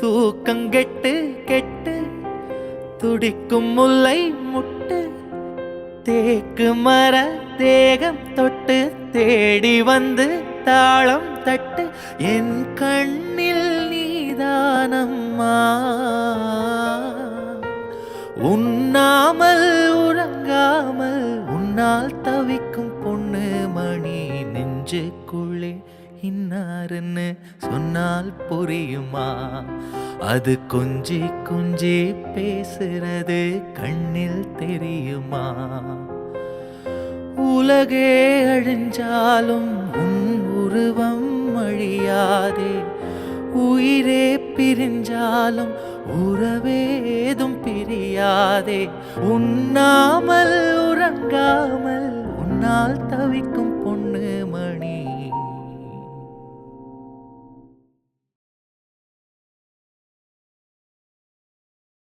தூக்கங்கெட்டு கெட்டு துடிக்கும் முல்லை முட்டு தேக்கு மர தேகம் தொட்டு தேடி வந்து தாளம் தட்டு என் கண்ணில் நீதானம்மா உண்ணாமல் உறங்காமல் உன்னால் தவிக்கும் பொண்ணு மணி நெஞ்சுக்குள்ளே இன்னாருன்னு சொன்னால் புரியுமா அது கொஞ்சி கொஞ்சி பேசுறது கண்ணில் தெரியுமா உலகே அழிஞ்சாலும் உன் உருவம் அழியாதே உயிரே பிரிஞ்சாலும் உறவேதும் பிரியாதே உண்ணாமல் உறங்காமல் உன்னால் தவிக்கும்